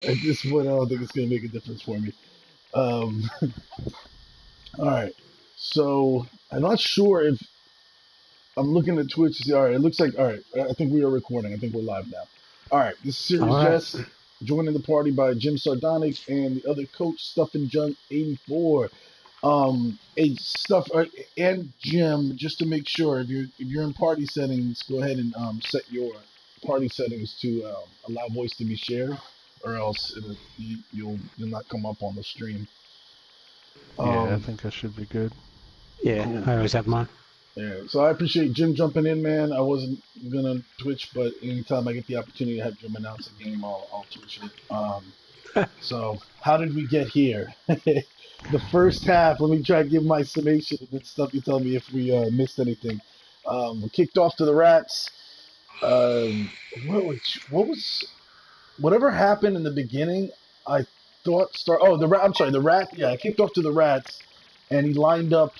At this point, I don't think it's gonna make a difference for me. Um, all right. So I'm not sure if I'm looking at Twitch to see. All right, it looks like all right. I think we are recording. I think we're live now. All right, this is All Serious right. Jest, joining the party by JimSardonic and the other coach, Stuffin' Junk 84. Hey, and Jim, just to make sure, if you're in party settings, go ahead and set your party settings to allow voice to be shared, or else you'll not come up on the stream. Yeah, I Um, think I should be good. Yeah, cool. I always have mine. Yeah, so I appreciate Jim jumping in, man. I wasn't gonna Twitch, but anytime I get the opportunity to have Jim announce a game, I'll Twitch it. So how did we get here? The first half. Let me try to give my summation and then stuff. You tell me if we missed anything. We kicked off to the Rats. What was whatever happened in the beginning? I thought start. Oh, I'm sorry, the Rat. Yeah, I kicked off to the Rats, and he lined up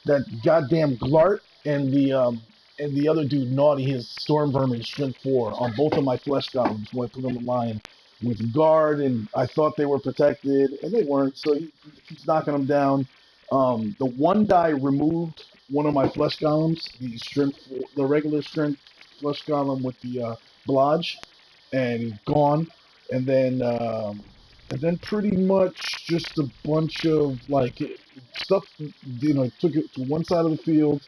that goddamn Glart and the other dude Naughty, his Storm Vermin Strength 4 on both of my flesh golems when I put them in line with guard, and I thought they were protected, and they weren't, so he keeps knocking them down. The one die removed one of my flesh golems, the regular strength flesh golem with the blodge, and he's gone. And then pretty much just a bunch of like stuff, took it to one side of the field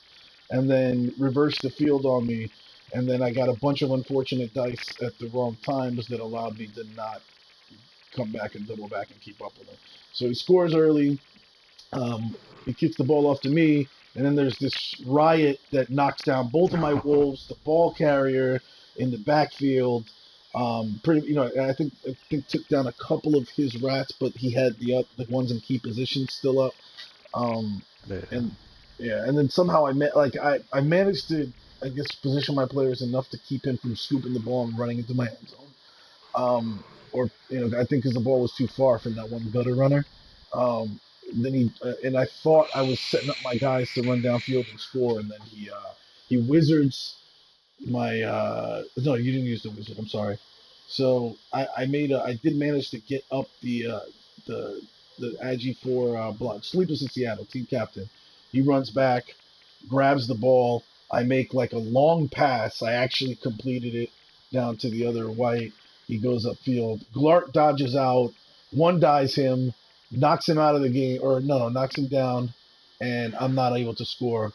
and then reversed the field on me. And then I got a bunch of unfortunate dice at the wrong times that allowed me to not come back and double back and keep up with him. So he scores early. He kicks the ball off to me. And then there's this riot that knocks down both of my wolves, the ball carrier in the backfield. I think took down a couple of his rats, but he had the ones in key positions still up. Um, Yeah. and yeah, and then somehow I managed to, I guess, position my players enough to keep him from scooping the ball and running into my end zone. I think because the ball was too far from that one gutter runner. Then and I thought I was setting up my guys to run downfield and score, and then he wizards my no, you didn't use the wizard. I'm sorry. So I did manage to get up the the Agi for blood. Sleepless in Seattle, team captain. He runs back, grabs the ball. I make like a long pass. I actually completed it down to the other white. He goes upfield. Glart dodges out. One dies him, knocks him out of the game, or no, knocks him down, and I'm not able to score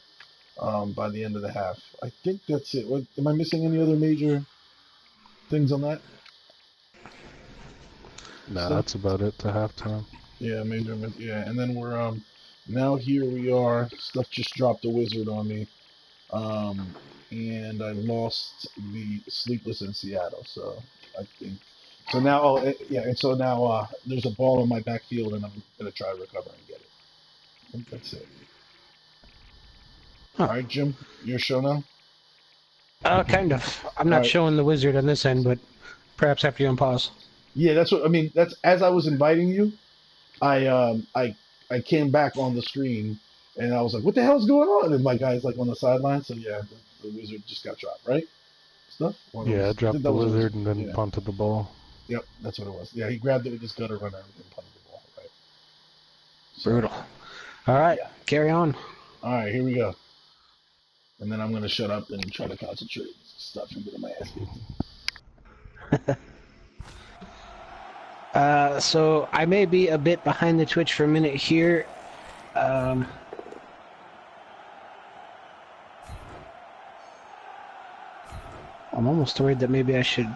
by the end of the half. I think that's it. Am I missing any other major things on that Nah, stuff? that's about it to halftime. Yeah, major. Yeah, and then we're now here we are. Stuff just dropped a wizard on me, and I lost the sleepless in Seattle. So I think so now. Yeah, and so now there's a ball in my backfield, and I'm gonna try to recover and get it. I think that's it. Huh. All right, Jim, your show now. Kind of. I'm All not right. showing the wizard on this end, but perhaps after you unpause. Yeah, that's what I mean. That's as I was inviting you. I came back on the screen and I was like, "What the hell's going on?" And my guy's like on the sideline. So yeah, the wizard just got dropped, right? Stuff. One of Yeah, I those. I think dropped that the was a wizard. wizard and then Yeah. punted the ball. Yep. That's what it was. Yeah, he grabbed it with his gutter runner and then punted the ball. Right. So Brutal. All right, yeah. carry on. All right, here we go. And then I'm gonna shut up and try to concentrate. Stop from getting my ass kicked. So I may be a bit behind the Twitch for a minute here. Um, I'm almost worried that maybe I should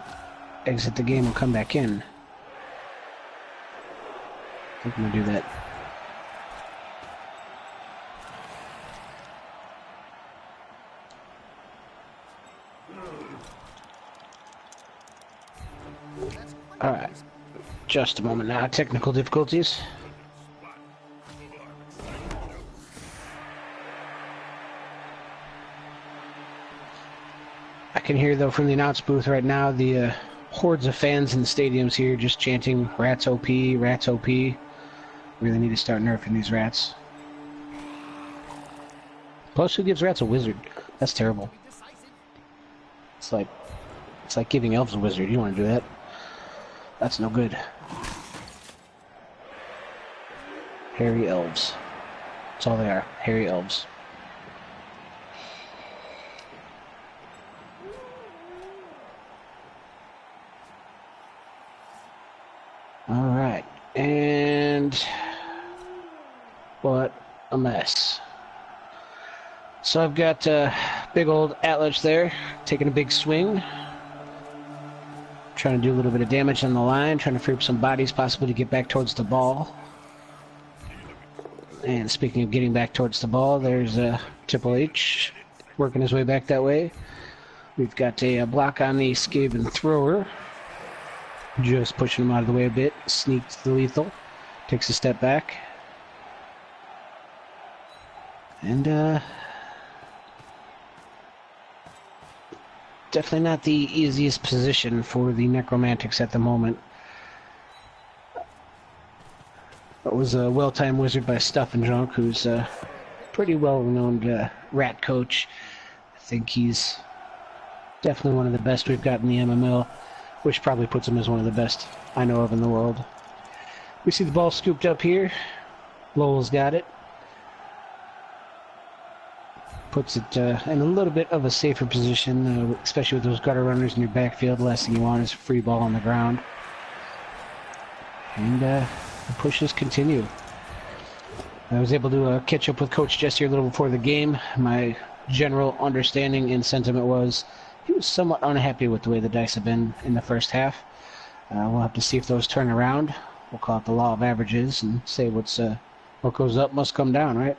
exit the game and come back in. I think I'm gonna do that. Alright. Just a moment now. Technical difficulties. I can hear, though, from the announce booth right now, the hordes of fans in the stadiums here just chanting, "Rats OP, Rats OP." Really need to start nerfing these rats. Plus, who gives rats a wizard? That's terrible. It's like giving elves a wizard. You don't want to do that. That's no good. Hairy elves. That's all they are. Hairy elves. Alright. And... what a mess. So I've got big old Atlas there, taking a big swing. Trying to do a little bit of damage on the line, trying to free up some bodies possibly to get back towards the ball. And speaking of getting back towards the ball, there's Triple H working his way back that way. We've got a block on the Skaven Thrower. Just pushing him out of the way a bit. Sneaks the lethal. Takes a step back. And definitely not the easiest position for the Necromantics at the moment. It was a well-timed wizard by Stuff and Junk, who's a pretty well-renowned rat coach. I think he's definitely one of the best we've got in the MML, which probably puts him as one of the best I know of in the world. We see the ball scooped up here. Lowell's got it. Puts it in a little bit of a safer position, especially with those gutter runners in your backfield. Last thing you want is a free ball on the ground. And the pushes continue. I was able to catch up with Coach Jess here a little before the game. My general understanding and sentiment was he was somewhat unhappy with the way the dice have been in the first half. We'll have to see if those turn around. We'll call it the law of averages and say what goes up must come down, right?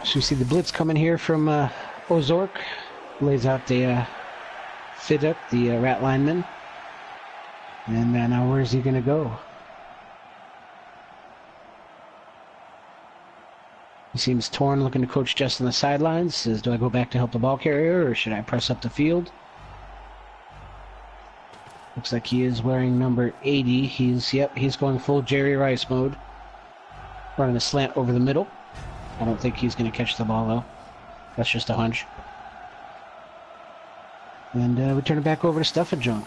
So we see the blitz coming here from Ozork. Lays out the Fiduk, the rat lineman. And now where's he going to go? He seems torn, looking to Coach Just on the sidelines. Says, do I go back to help the ball carrier, or should I press up the field? Looks like he is wearing number 80. He's going full Jerry Rice mode. Running a slant over the middle. I don't think he's going to catch the ball, though. That's just a hunch. And we turn it back over to Stuff and Junk.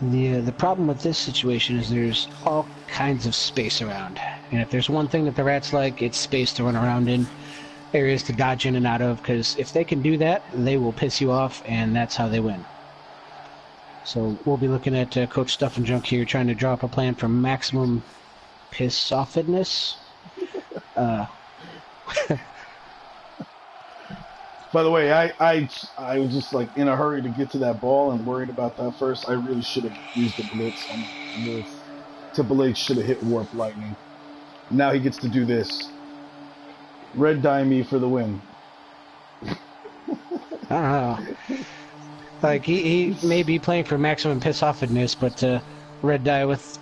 The problem with this situation is there's all kinds of space around. And if there's one thing that the rats like, it's space to run around in. Areas to dodge in and out of, because if they can do that, they will piss you off, and that's how they win. So we'll be looking at Coach Stuff and Junk here, trying to draw up a plan for maximum piss-offedness. By the way, I was just like in a hurry to get to that ball and worried about that first. I really should have used the blitz on the move. Triple H should have hit Warp Lightning. Now he gets to do this. Red die me for the win. I don't know. Like, he may be playing for maximum piss-offedness, but red die with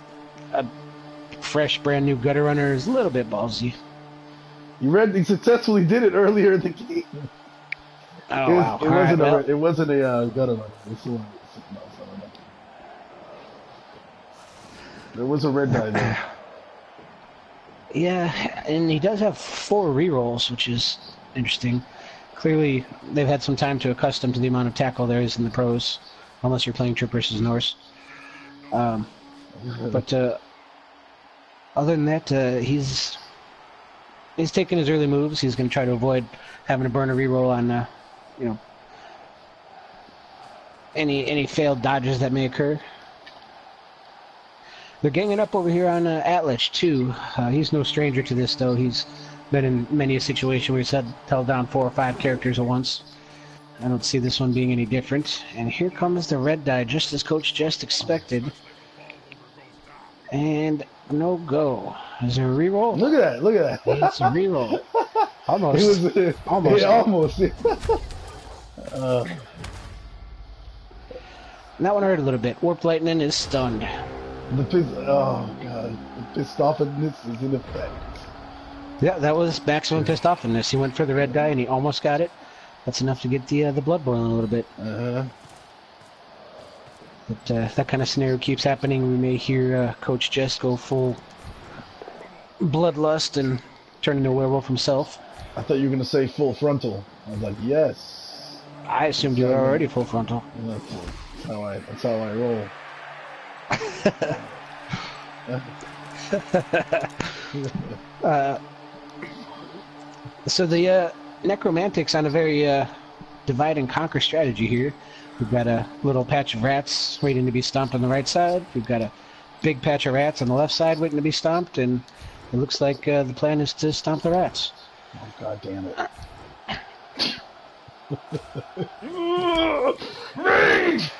a fresh, brand new gutter runner is a little bit ballsy. He successfully did it earlier in the game. Oh, wow. It wasn't a gutter runner. There was a red die there. Yeah, and he does have 4 rerolls, which is interesting. Clearly, they've had some time to accustom to the amount of tackle there is in the pros, unless you're playing Trip versus Norse. But other than that, he's taking his early moves. He's going to try to avoid having to burn a reroll on, any failed dodges that may occur. They're ganging up over here on Atlas, too. He's no stranger to this, though. He's been in many a situation where he's held down 4 or 5 characters at once. I don't see this one being any different. And here comes the red die, just as Coach Just expected. And no go. Is there a reroll? Look at that. It's a reroll. Almost. Almost. That one hurt a little bit. Warp Lightning is stunned. The pissed offness is in effect. Yeah, that was maximum pissed offness. He went for the red die and he almost got it. That's enough to get the blood boiling a little bit. But that kind of scenario keeps happening. We may hear Coach Jess go full bloodlust and turn into a werewolf himself. I thought you were going to say full frontal. I was like, yes. I assumed you were already full frontal. That's how I roll. So the Necromantics on a very divide and conquer strategy here. We've got a little patch of rats waiting to be stomped on the right side. We've got a big patch of rats on the left side waiting to be stomped, and it looks like the plan is to stomp the rats. Oh, God damn it. Rage!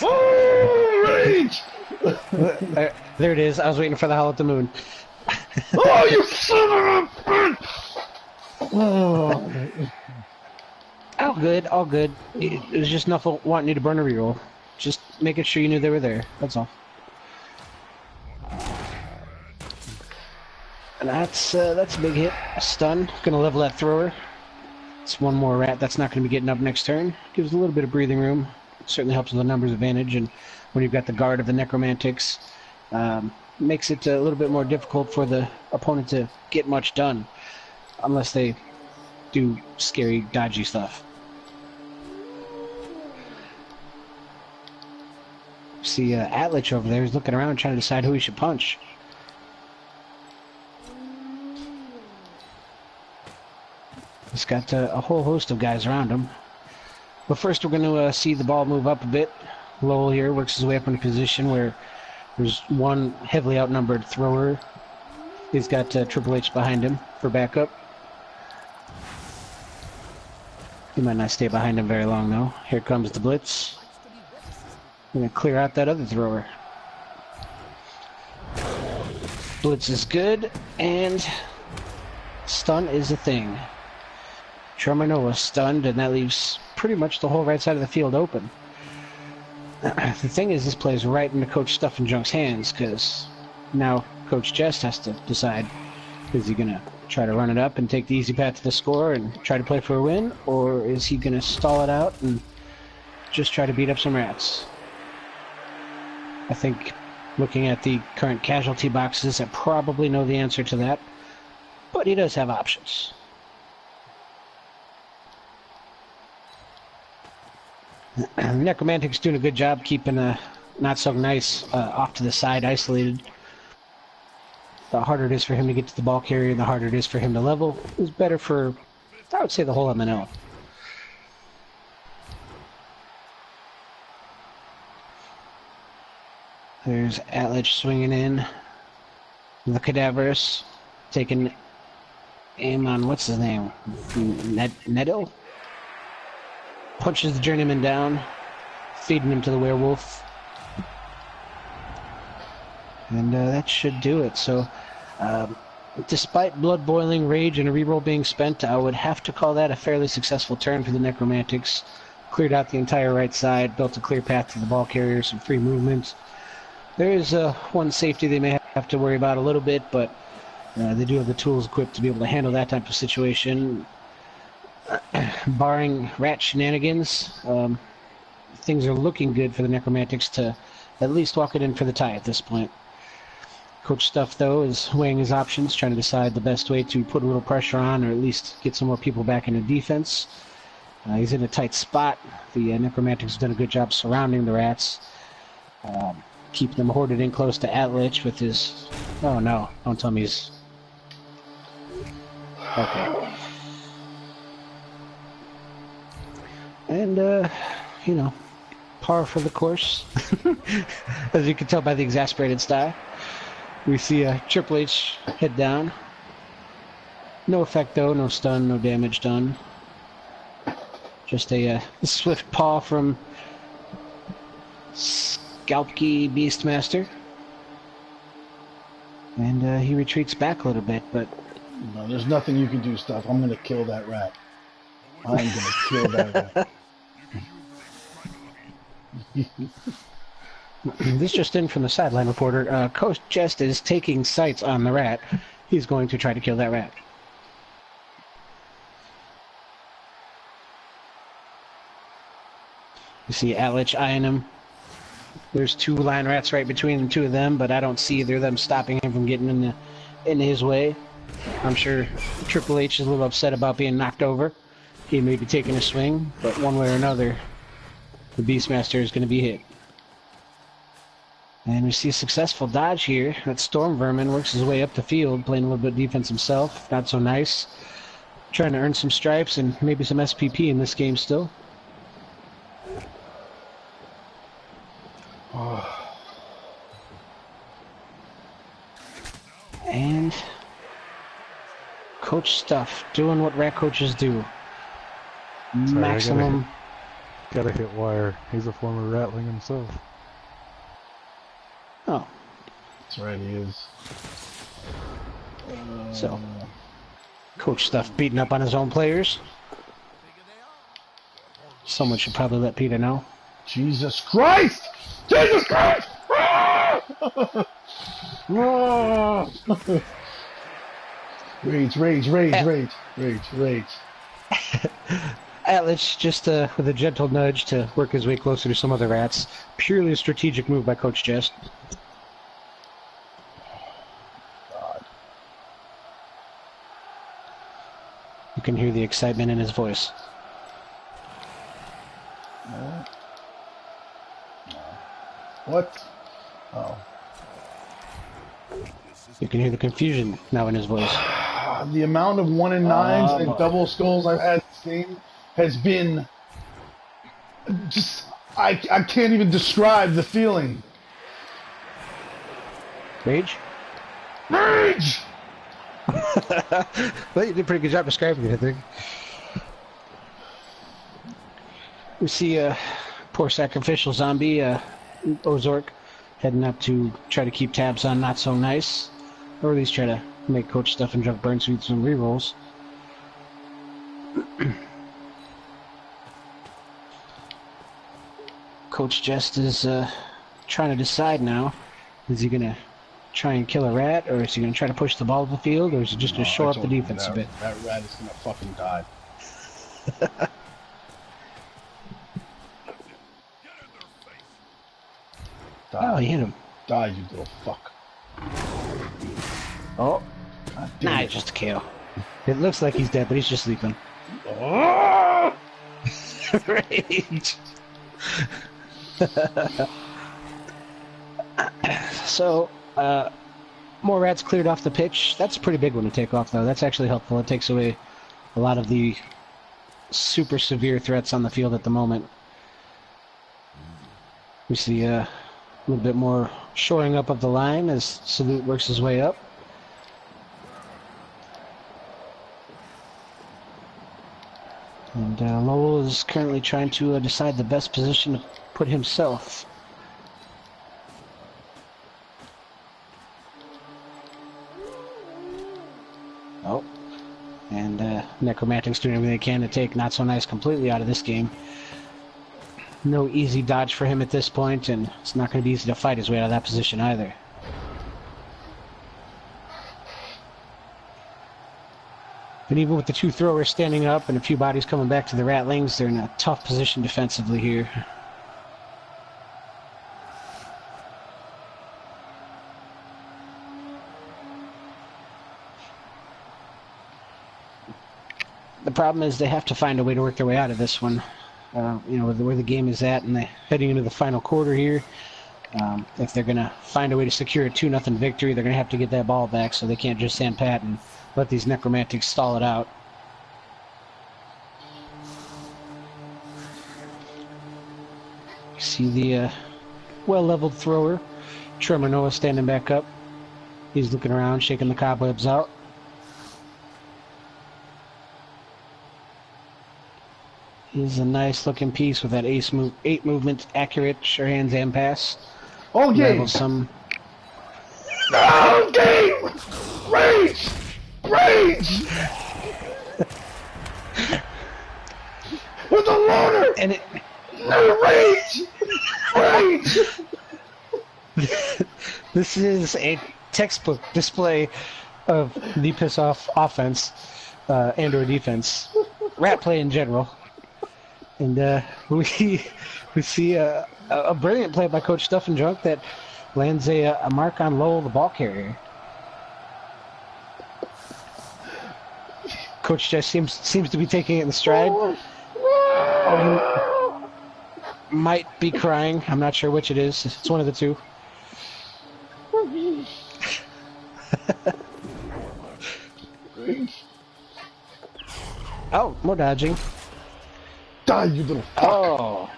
Oh, rage! There it is. I was waiting for the Howl at the Moon. Oh, you son of a bitch! Oh. All good, all good. It was just Nuffle wanting you to burn a reroll. Just making sure you knew they were there. That's all. And that's a big hit. A stun. Gonna level that thrower. It's one more rat that's not gonna be getting up next turn. Gives a little bit of breathing room. Certainly helps with the numbers advantage, and when you've got the guard of the Necromantics, makes it a little bit more difficult for the opponent to get much done, unless they do scary, dodgy stuff. See, Atlich over there is looking around trying to decide who he should punch. He's got a whole host of guys around him. But first we're going to see the ball move up a bit. Lowell here works his way up in a position where there's one heavily outnumbered thrower. He's got Triple H behind him for backup. He might not stay behind him very long though. Here comes the blitz. I'm going to clear out that other thrower. Blitz is good, and stun is a thing. Tremanova stunned, and that leaves pretty much the whole right side of the field open. The thing is, this plays right into Coach Stuff and Junk's hands, because now Coach Jest has to decide, is he going to try to run it up and take the easy path to the score and try to play for a win, or is he going to stall it out and just try to beat up some rats? I think looking at the current casualty boxes, I probably know the answer to that, but he does have options. Necromantic's doing a good job keeping not so nice off to the side, isolated. The harder it is for him to get to the ball carrier, the harder it is for him to level. It's better for, I would say, the whole MML. There's Atlich swinging in. The Cadaverous taking aim on, what's his name? Neto? Punches the journeyman down, feeding him to the werewolf. And that should do it. So, despite blood boiling, rage, and a reroll being spent, I would have to call that a fairly successful turn for the Necromantics. Cleared out the entire right side, built a clear path to the ball carrier, some free movement. There is one safety they may have to worry about a little bit, but they do have the tools equipped to be able to handle that type of situation. Barring rat shenanigans, things are looking good for the Necromantics to at least walk it in for the tie at this point. Coach Stuff, though, is weighing his options, trying to decide the best way to put a little pressure on or at least get some more people back into defense. He's in a tight spot. The Necromantics have done a good job surrounding the rats. Keep them hoarded in close to Atlich with his... Oh no, don't tell me he's... Okay. And, you know, par for the course. As you can tell by the exasperated style. We see Triple H head down. No effect though, no stun, no damage done. Just a swift paw from Scalpkey Beastmaster. And he retreats back a little bit, but... No, there's nothing you can do, Stuff. I'm going to kill that rat. I'm going to kill that rat. This just in from the sideline reporter. Coach Jest is taking sights on the rat. He's going to try to kill that rat. You see Atlich eyeing him. There's two line rats right between the two of them, but I don't see either of them stopping him from getting in his way. I'm sure Triple H is a little upset about being knocked over. He may be taking a swing, but one way or another, the Beastmaster is going to be hit. And we see a successful dodge here. That Storm Vermin works his way up the field, playing a little bit of defense himself. Not so nice. Trying to earn some stripes and maybe some SPP in this game still. And Coach Stuff doing what rat coaches do. Sorry, Maximum. Gotta hit wire. He's a former Ratling himself. Oh. That's right, he is. So, Coach Stuff beating up on his own players. Someone should probably let Peter know. Jesus Christ! Jesus Christ! Ah! Ah! Rage. Atlas just with a gentle nudge to work his way closer to some other rats. Purely a strategic move by Coach Jest. God. You can hear the excitement in his voice. No. What? Oh. You can hear the confusion now in his voice. The amount of 1 and 9s and double skulls I've had this game has been just I can't even describe the feeling. Rage? Rage! Well, you did a pretty good job describing it, I think. We see a poor sacrificial zombie, Ozork, heading up to try to keep tabs on Not So Nice, or at least try to make Coach Stuff and Drunk Burn Suit some rerolls. Coach Jest is trying to decide now. Is he going to try and kill a rat, or is he going to try to push the ball to the field, or is he just going to shore up the defense a bit? That rat is going to fucking die. Oh, he hit him. Die, you little fuck. Oh. God damn Nah, it. it's just a KO. It looks like he's dead, but he's just sleeping. Oh! Rage. So, more rats cleared off the pitch. That's a pretty big one to take off, though. That's actually helpful. It takes away a lot of the super severe threats on the field at the moment. We see a little bit more shoring up of the line as Salute works his way up. And Lowell is currently trying to decide the best position to put himself. Oh. And Necromantics doing everything they can to take Not So Nice completely out of this game. No easy dodge for him at this point, and it's not going to be easy to fight his way out of that position either. But even with the two throwers standing up and a few bodies coming back to the Ratlings, they're in a tough position defensively here. The problem is they have to find a way to work their way out of this one. You know, where the game is at, and they're heading into the final quarter here. If they're going to find a way to secure a 2-0 victory, they're going to have to get that ball back, so they can't just stand pat and let these Necromantics stall it out. You see the well-leveled thrower, Tremor standing back up. He's looking around, shaking the cobwebs out. He's a nice-looking piece with that 8 movement, accurate, sure hands and pass. All game! Some... All game! Rage! Rage! With a loader! And it... No, rage! Rage! This is a textbook display of the piss-off offense and or defense. Rat play in general. And we see a brilliant play by Coach Stuff and Drunk that lands a mark on Lowell, the ball carrier. Coach just seems to be taking it in stride. Oh, he might be crying. I'm not sure which it is. It's one of the two. Oh, more dodging. Die, you little fuck! Oh.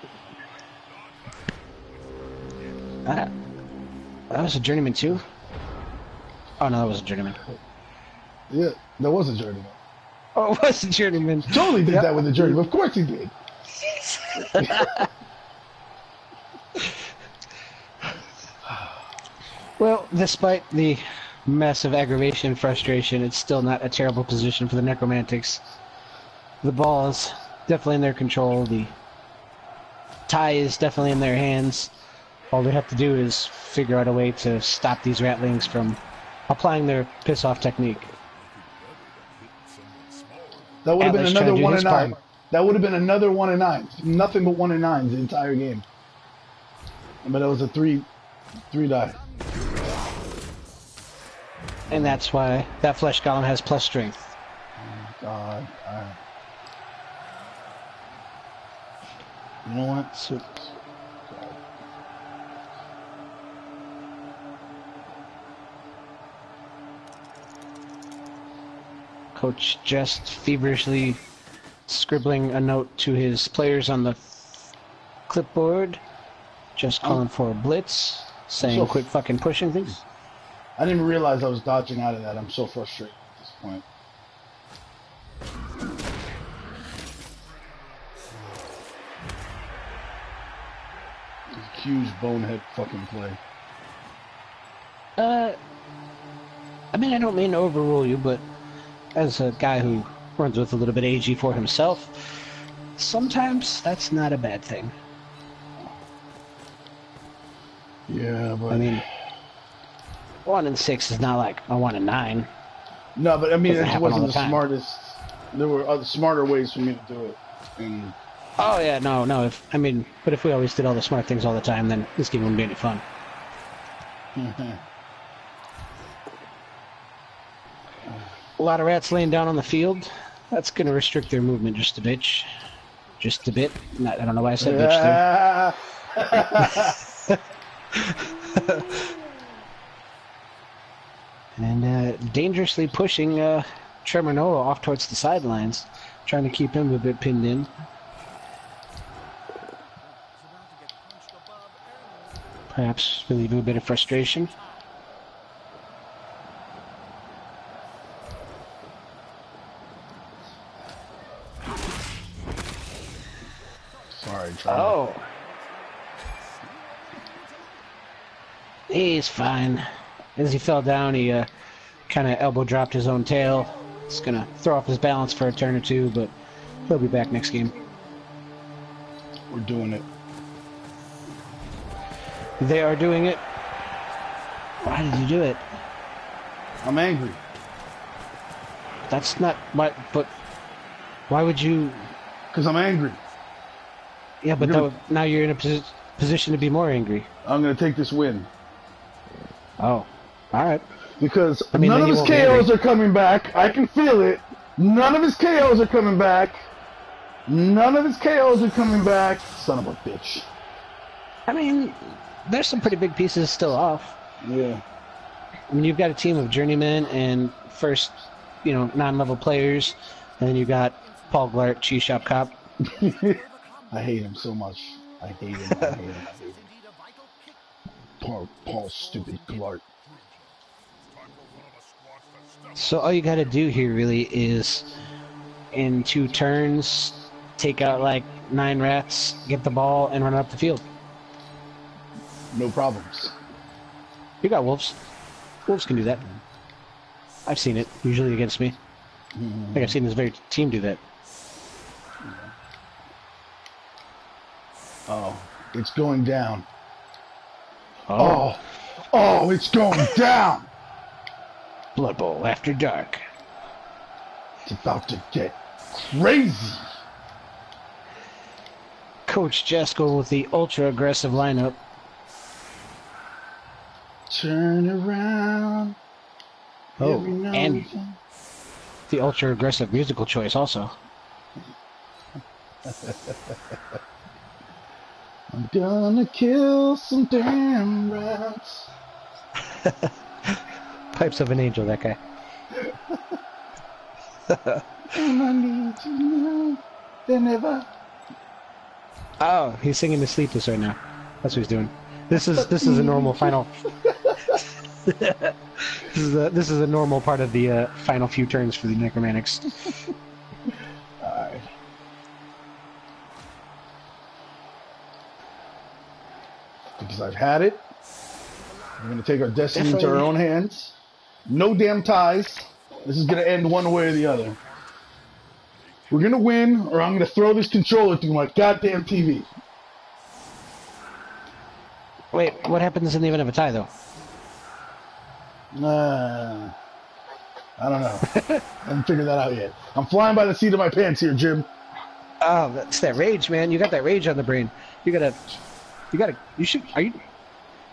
That was a journeyman too? Oh no, that was a journeyman. Yeah, that was a journeyman. Oh, it was a journeyman. Totally did that with a journeyman. Of course he did. Well, despite the massive aggravation and frustration, it's still not a terrible position for the Necromantics. The ball is definitely in their control. The tie is definitely in their hands. All they have to do is figure out a way to stop these Ratlings from applying their piss-off technique. That would have been Atlas another trying to do 1 his and 9. part. That would have been another 1 and 9. Nothing but 1 and 9s the entire game. But it was a 3 die. And that's why that flesh golem has plus strength. God. You know what? So, Coach just feverishly scribbling a note to his players on the clipboard, just calling for a blitz, saying quit fucking pushing things. I didn't even realize I was dodging out of that. I'm so frustrated at this point. Huge bonehead fucking play. I mean, I don't mean to overrule you, but as a guy who runs with a little bit of AG for himself, sometimes that's not a bad thing. Yeah, but I mean, 1 and 6 is not like a 1 and 9. no, but I mean, Doesn't it happen wasn't all the the time. smartest. There were other smarter ways for me to do it. And Oh yeah, no. But if we always did all the smart things all the time, then this game wouldn't be any fun. A lot of rats laying down on the field. That's going to restrict their movement just a bit. Just a bit. I don't know why I said bitch there. And dangerously pushing Tremor Noah off towards the sidelines, trying to keep him a bit pinned in. Perhaps relieving a bit of frustration. sorry, Charlie. Oh. He's fine. As he fell down, he kind of elbow dropped his own tail. It's going to throw off his balance for a turn or two, but he'll be back next game. We're doing it. They are doing it. Why did you do it? I'm angry. That's not what, but why would you? Because I'm angry. Yeah, but now you're in a position to be more angry. I'm going to take this win. Oh, all right. Because I mean, none then of you his won't be KOs angry. are coming back. I can feel it. None of his KOs are coming back. None of his KOs are coming back. Son of a bitch. I mean, there's some pretty big pieces still off. Yeah. I mean, you've got a team of journeymen and first, non-level players, and then you got Paul Glart, Cheese Shop Cop. I hate him so much. I hate him. I hate him. I hate him. Paul stupid Glart. So all you got to do here really is, in 2 turns, take out like 9 rats, get the ball, and run up the field. No problems. You got wolves. Wolves can do that. I've seen it, usually against me. I think I've seen this very team do that. Oh, it's going down. Oh. Oh, it's going down. Blood Bowl after dark. It's about to get crazy. Coach Jess going with the ultra-aggressive lineup. Turn around. Oh, Every now and then. the ultra-aggressive musical choice also. I'm gonna kill some damn rats. Pipes of an angel, that guy. And I need to know they never. Oh, he's singing to Sleepless right now. That's what he's doing. This is a normal final. this is a normal part of the final few turns for the Necromantics. Alright. Because I've had it. We're gonna take our destiny into our own hands. No damn ties. This is gonna end one way or the other. We're gonna win, or I'm gonna throw this controller through my goddamn TV. Wait, what happens in the event of a tie, though? I don't know. I haven't figured that out yet. I'm flying by the seat of my pants here, Jim. Oh, that's that rage, man. You got that rage on the brain. You know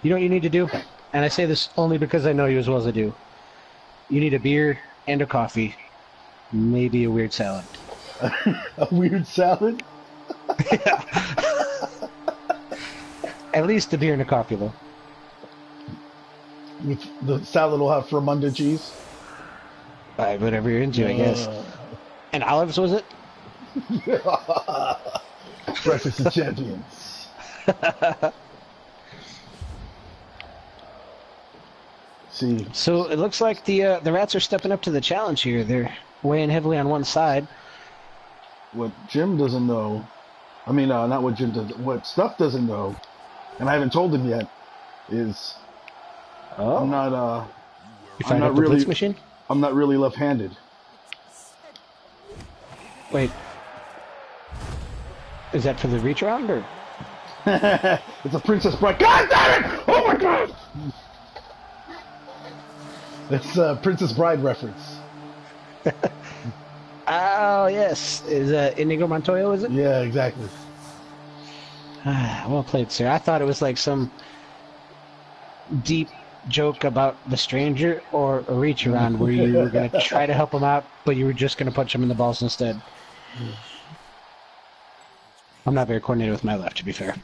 what you need to do? And I say this only because I know you as well as I do. You need a beer and a coffee. Maybe a weird salad. A weird salad? Yeah. At least a beer and a coffee, though. The salad will have Fremunda cheese? Whatever you're into, I guess. And olives, was it? Breakfast of Champions. See. So it looks like the rats are stepping up to the challenge here. They're weighing heavily on one side. What Jim doesn't know, I mean, not what Jim does, what Stuff doesn't know, and I haven't told him yet, is I'm not, you find out the Blitz machine? I'm not really left-handed. Wait. Is that for the reach around, or? It's a Princess Bride. God damn it! Oh my god! That's a Princess Bride reference. Oh, yes. Is Inigo Montoya, is it? Yeah, exactly. Well played, sir. I thought it was like some deep joke about the stranger or a reach around where you were going to try to help him out, but you were just going to punch him in the balls instead. I'm not very coordinated with my left, to be fair.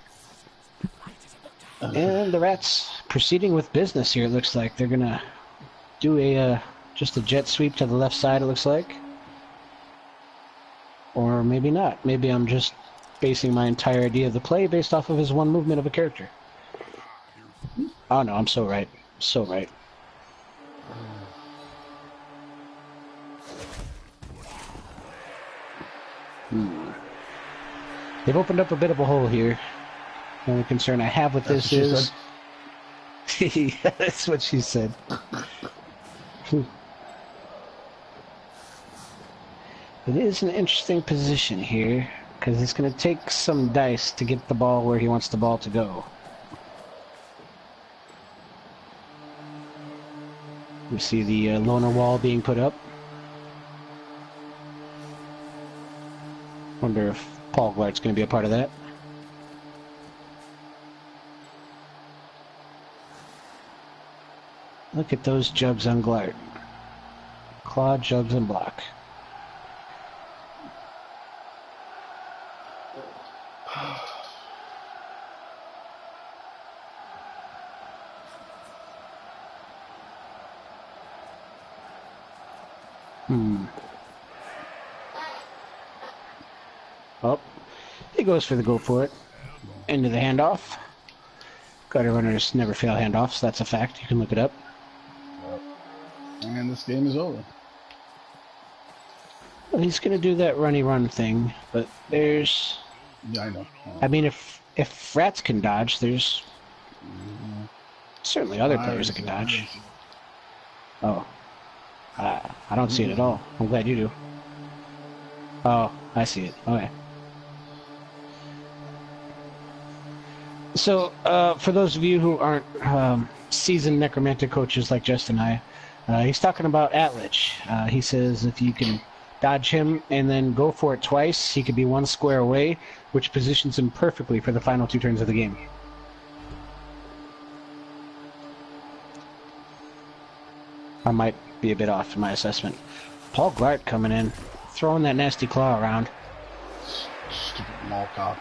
And the rats proceeding with business here, it looks like. They're going to do just a jet sweep to the left side, it looks like. Or maybe not. Maybe I'm just basing my entire idea of the play based off of his one movement of a character. Oh no, I'm so right. So right. They've opened up a bit of a hole here. The only concern I have with this is... That's what she said. It is an interesting position here, because it's going to take some dice to get the ball where he wants the ball to go. We see the loner wall being put up. Wonder if Paul Glart's going to be a part of that. Look at those jugs on Glart. Claw, jugs, and block. Oh, he goes for the go for it. Into the handoff. Gutter runners never fail handoffs. That's a fact. You can look it up. And this game is over. Well, he's going to do that runny run thing, but there's... Yeah, I know. I mean, if rats can dodge, there's certainly other players that can dodge. Oh. I don't see it at all. I'm glad you do. Oh, I see it. Okay. So, for those of you who aren't seasoned necromantic coaches like Just and I, he's talking about Atlich. He says if you can dodge him and then go for it twice, he could be one square away, which positions him perfectly for the final 2 turns of the game. I might be a bit off in my assessment. Paul Glart coming in, throwing that nasty claw around. Stupid mall cop.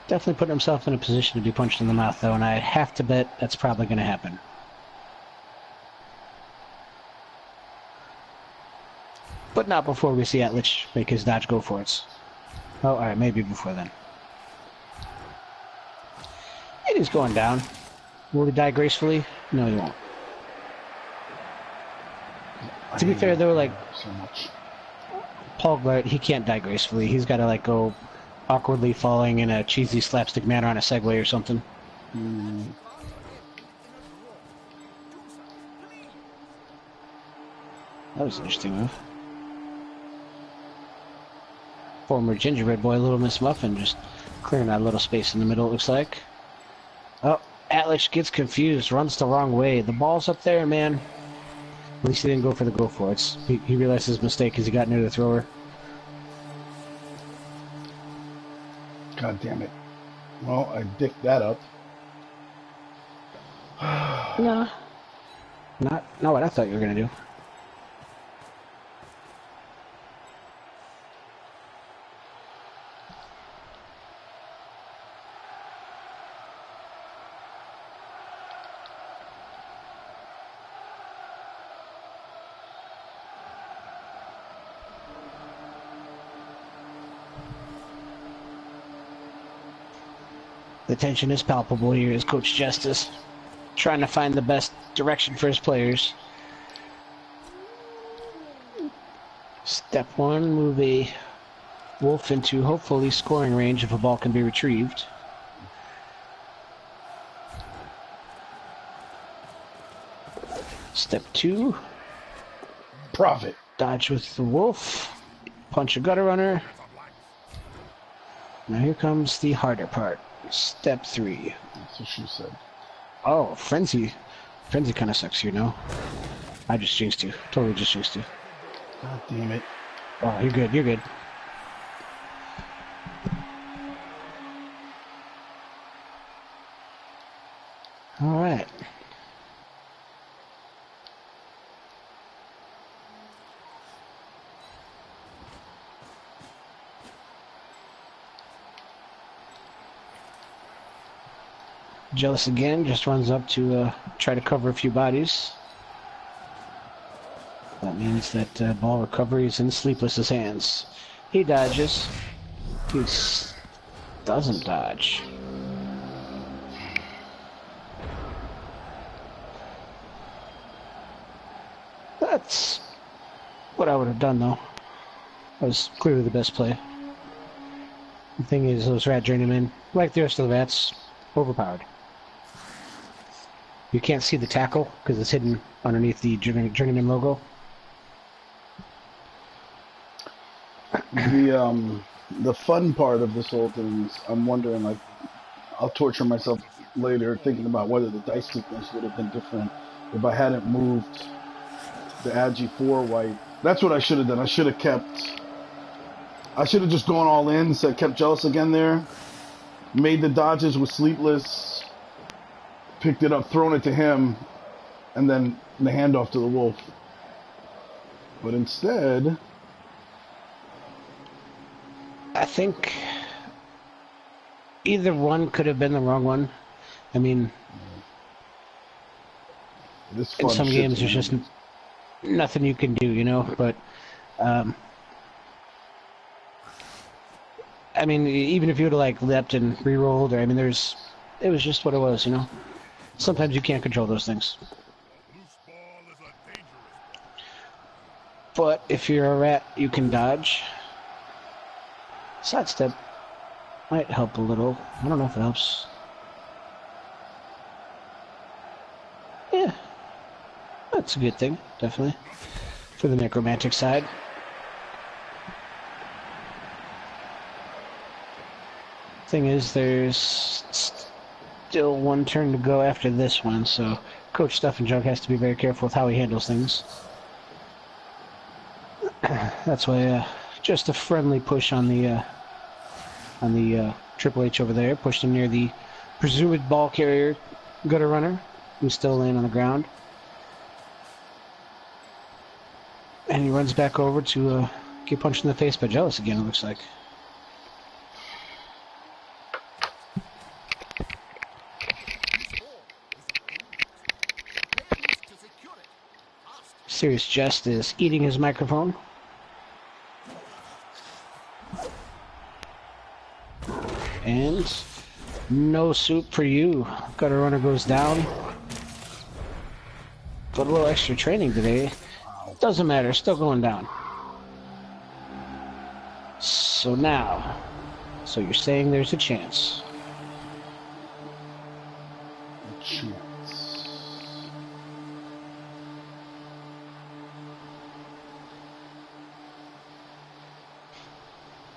Definitely putting himself in a position to be punched in the mouth, though, and I have to bet that's probably going to happen. But not before we see Atlich make his dodge go for it. Oh, alright, maybe before then. And he's going down. Will he die gracefully? No, he won't. To be fair, though, like, so much. Paul Glart, he can't die gracefully. He's got to, like, go awkwardly falling in a cheesy slapstick manner on a Segway or something. That was an interesting move. Former gingerbread boy, Little Miss Muffin, just clearing that little space in the middle, it looks like. Oh, Atlich gets confused, runs the wrong way. The ball's up there, man. At least he didn't go for the go for it. He realized his mistake because he got near the thrower. God damn it. Well, I dicked that up. No. Not what I thought you were going to do. The tension is palpable here as Coach Justice trying to find the best direction for his players. Step one, move a wolf into hopefully scoring range if a ball can be retrieved. Step two, Profit. dodge with the wolf, punch a gutter runner. Now here comes the harder part. Step three. That's what she said. Oh, Frenzy. Frenzy kind of sucks here, no? I just jinxed you. Totally just jinxed you. God damn it. Oh, you're good, you're good. Alright. Jealous again, just runs up to try to cover a few bodies. That means that ball recovery is in Sleepless's hands. He dodges. He doesn't dodge. That's what I would have done, though. That was clearly the best play. The thing is, those rat journeymen, like the rest of the rats, overpowered. You can't see the tackle because it's hidden underneath the journeyman logo. The fun part of this whole thing is I'm wondering, like, I'll torture myself later thinking about whether the dice sequence would have been different if I hadn't moved the Agi 4 white. That's what I should have done. I should have just gone all in, said kept Jealous again there, made the dodges with Sleepless, picked it up, thrown it to him, and then the handoff to the wolf. But instead, I think either one could have been the wrong one. I mean, this in some games there's just nothing you can do, you know, but I mean, even if you would have like leapt and re-rolled, or I mean, it was just what it was, you know. Sometimes you can't control those things. But if you're a rat, you can dodge. Sidestep might help a little. I don't know if it helps. Yeah, that's a good thing, definitely, for the Necromantic side. Thing is, there's still one turn to go after this one, so Coach Stuff and Jug has to be very careful with how he handles things. That's why just a friendly push on the Triple H over there, pushed him near the presumed ball carrier gutter runner, who's still laying on the ground. runs back over to get punched in the face by Jealous again, it looks like. SeriousJest is eating his microphone. And no soup for you. Gutter Runner goes down. Got a little extra training today. Doesn't matter, still going down. So now, so you're saying there's a chance. A chance.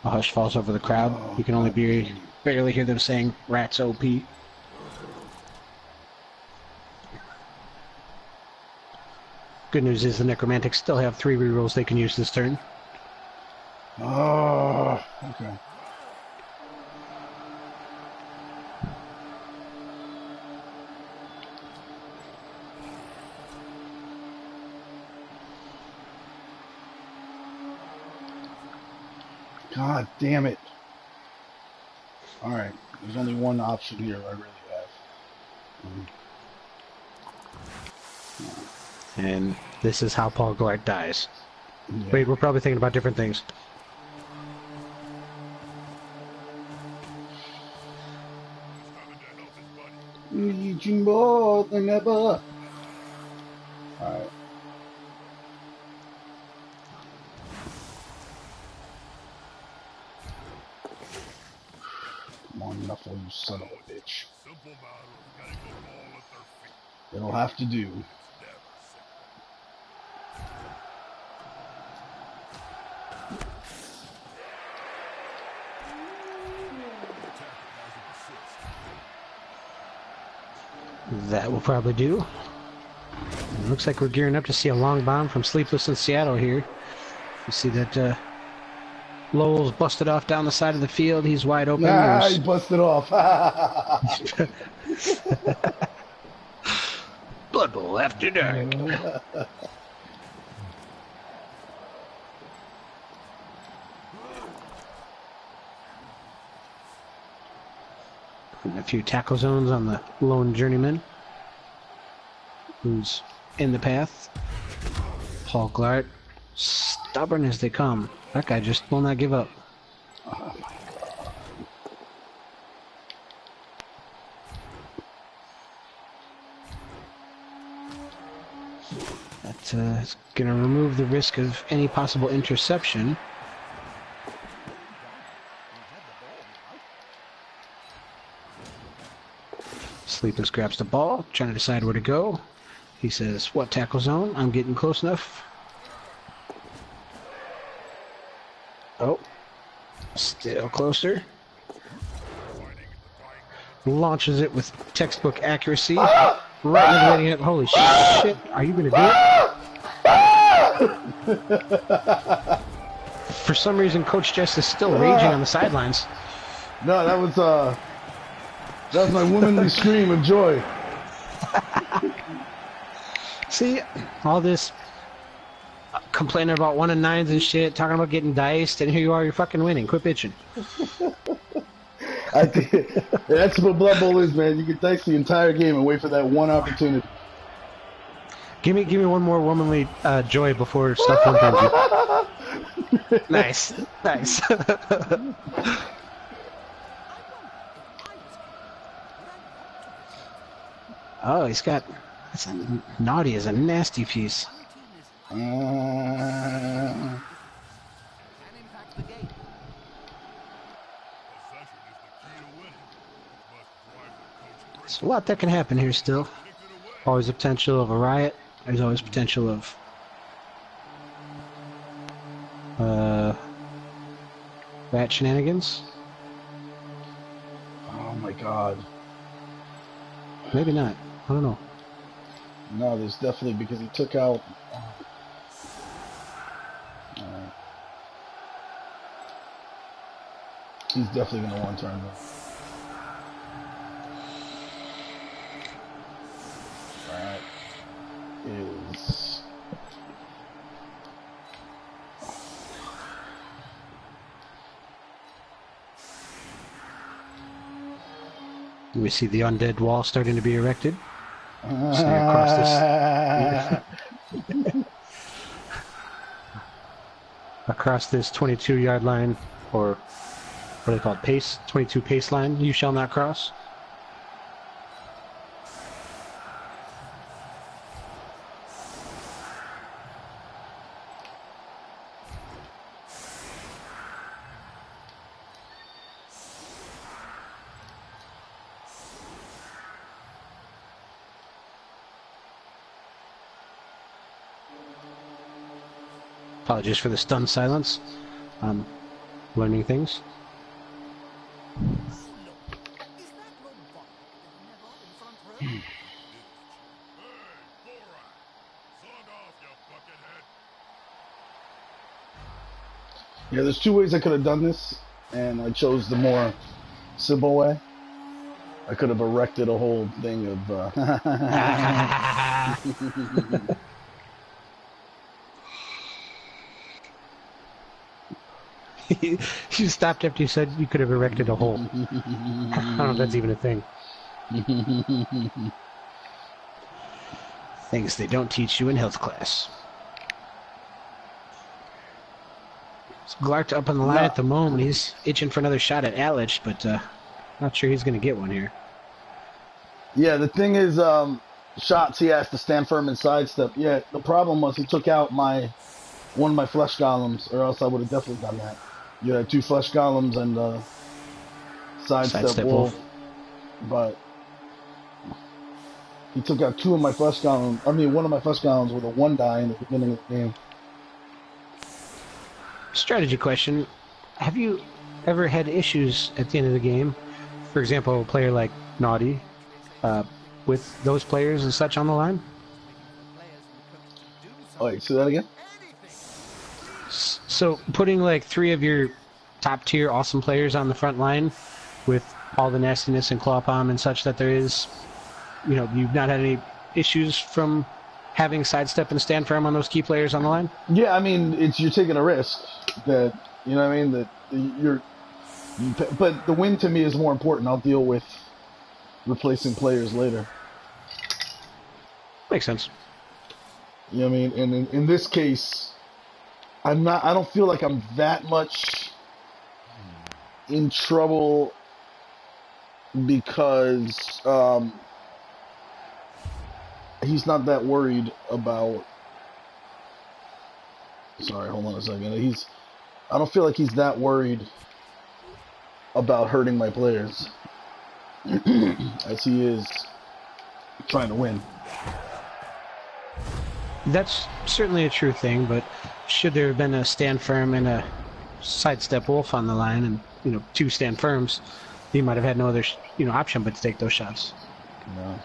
A hush falls over the crowd. You can only barely hear them saying, "Rats OP." Good news is the Necromantics still have 3 rerolls they can use this turn. Oh, okay. God damn it. Alright, there's only one option here I really have. And this is how Paul Glart dies. Yeah. Wait, we're probably thinking about different things. Need you more than ever. Alright. Come on, Knuffle, you son of a bitch. It'll have to do. That will probably do. It looks like we're gearing up to see a long bomb from Sleepless in Seattle here. You see that Lowell's busted off down the side of the field. He's wide open. Nah, he busted off. Blood Bowl after dark. And a few tackle zones on the lone journeyman, who's in the path. Paul Glart, stubborn as they come. That guy just will not give up. Oh my God. That's going to remove the risk of any possible interception. Sleepless grabs the ball, trying to decide where to go. He says, "What tackle zone? I'm getting close enough." Oh, still closer. Launches it with textbook accuracy. Right in the waiting hip. Holy shit. Are you going to do it? For some reason, Coach Jess is still raging on the sidelines. No, that was my womanly scream of joy. See, all this complaining about 1 and 9s and shit, talking about getting diced, and here you are, you're fucking winning. Quit bitching. I think that's what Blood Bowl is, man. You can dice the entire game and wait for that one opportunity. Give me one more womanly joy before stuff one you. Nice, nice. Oh, he's got. That's naughty as a nasty piece. There's a lot that can happen here still. Always the potential of a riot. There's always potential of rat shenanigans. Oh my God. Maybe not. I don't know. No, there's definitely, because he took out. He's definitely going to one turn though. That is We see the undead wall starting to be erected. Across this 22-yard line, or what are they called? Pace? 22 pace line, you shall not cross. Apologies for the stunned silence. I'm learning things. Yeah, there's two ways I could have done this, and I chose the more simple way. I could have erected a whole thing of... You stopped after you said you could have erected a hole. I don't know if that's even a thing. Things they don't teach you in health class. It's Glart up on the line at the moment. He's itching for another shot at Alich, but not sure he's going to get one here. Yeah, the thing is, shots he has to stand firm and sidestep. Yeah, the problem was he took out one of my flesh golems, or else I would have definitely done that. You had 2 flesh golems and sidestep wolf, but he took out 2 of my flesh golems. I mean, one of my flesh golems with a 1-die in the beginning of the game. Strategy question: have you ever had issues at the end of the game? For example, a player like Naughty, with those players and such on the line? Oh, wait, say that again? So putting like 3 of your top tier awesome players on the front line with all the nastiness and claw palm and such that there is, you know, you've not had any issues from having sidestep and stand firm on those key players on the line? Yeah, I mean, you're taking a risk that, you know what I mean, that but the win to me is more important. I'll deal with replacing players later. Makes sense. You know what I mean? And in this case, I don't feel like I'm that much in trouble because he's not that worried about... Sorry, hold on a second. I don't feel like he's that worried about hurting my players as he is trying to win. That's certainly a true thing, but should there have been a stand firm and a sidestep wolf on the line, and, you know, 2 stand firms, he might have had no other, you know, option but to take those shots. No.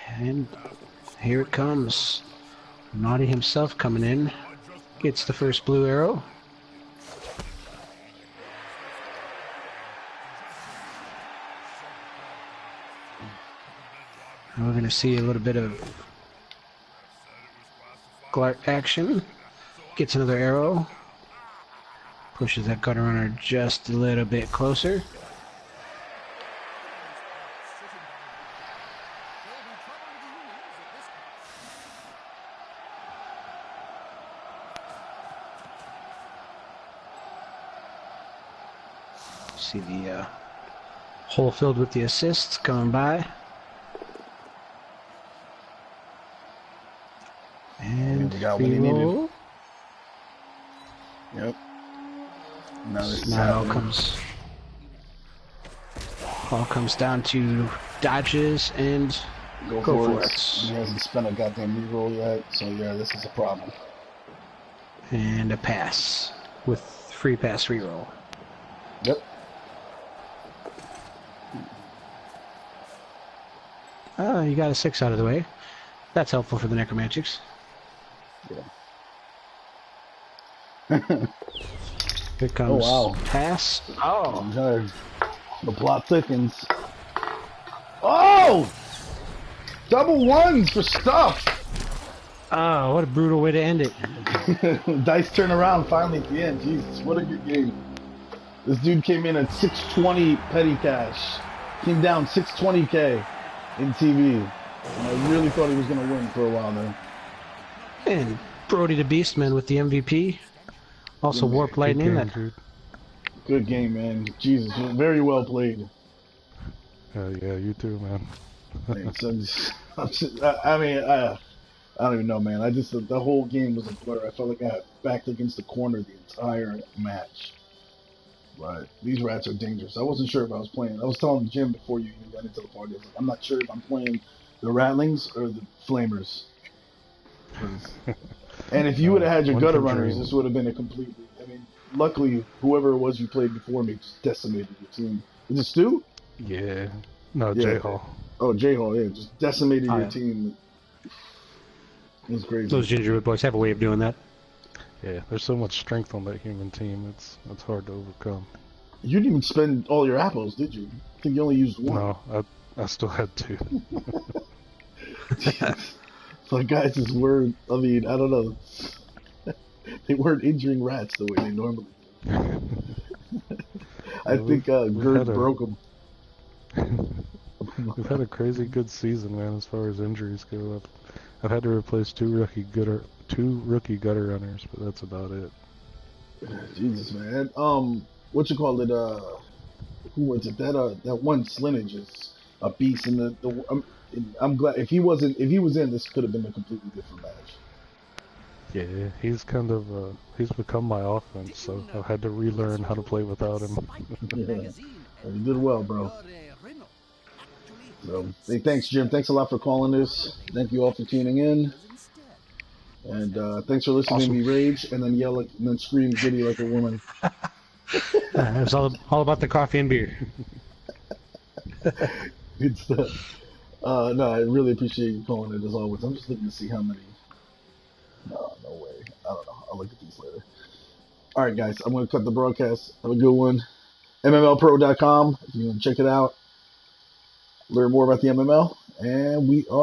And here it comes. Naughty himself coming in. Gets the first blue arrow. And we're going to see a little bit of Glart action. Gets another arrow. Pushes that gutter runner just a little bit closer. See the hole filled with the assists coming by. And we got what he needed. Yep. Now it all comes down to dodges and go for it. He hasn't spent a goddamn reroll yet, so yeah, this is a problem. And a pass with free pass reroll. Yep. You got a 6 out of the way. That's helpful for the Necromantics. Yeah. Here comes pass. Oh! The plot thickens. Oh! Double 1s for stuff! Oh, what a brutal way to end it. Dice turn around finally at the end. Jesus, what a good game. This dude came in at 620 petty cash. Came down 620K in TV. And I really thought he was going to win for a while there. And Brody the Beastman with the MVP. Also Yeah, Warp Lightning. Game, dude. Good game, man. Jesus, very well played. Yeah, you too, man. Man, so I don't even know, man. The whole game was a blur. I felt like I got backed against the corner the entire match. But these rats are dangerous. I wasn't sure if I was playing. I was telling Jim before you even got into the party. I was like, I'm not sure if I'm playing the Ratlings or the Flamers. And if you would have had your gutter runners, this would have been a completely. I mean, luckily, whoever it was you played before me just decimated your team. Is it Stu? Yeah. No, Yeah. J-Hall. Oh, J-Hall, yeah. Just decimated your team. It was crazy. Those gingerbread boys have a way of doing that. Yeah, there's so much strength on that human team. It's hard to overcome. You didn't even spend all your apples, did you? I think you only used one. No, I still had two. So guys, this word, I mean, I don't know. They weren't injuring rats the way they normally do. I think Gerd broke them. We've had a crazy good season, man, as far as injuries go. I've had to replace two rookie gutter runners, but that's about it. Jesus, man. What you call it? Who was it? That one Slinnage is a beast. I'm glad if he was in, this could have been a completely different match. Yeah, he's kind of he's become my offense, so I've had to relearn how to play without him. Yeah. You did well, bro. So, hey, thanks, Jim. Thanks a lot for calling this. Thank you all for tuning in. And thanks for listening to me rage and then yell and then scream giddy like a woman. It was all about the coffee and beer. Good stuff. No, I really appreciate you calling it as always. I'm just looking to see how many. No way. I don't know. I'll look at these later. All right, guys. I'm going to cut the broadcast. Have a good one. MMLpro.com. If you want to check it out, learn more about the MML. And we are.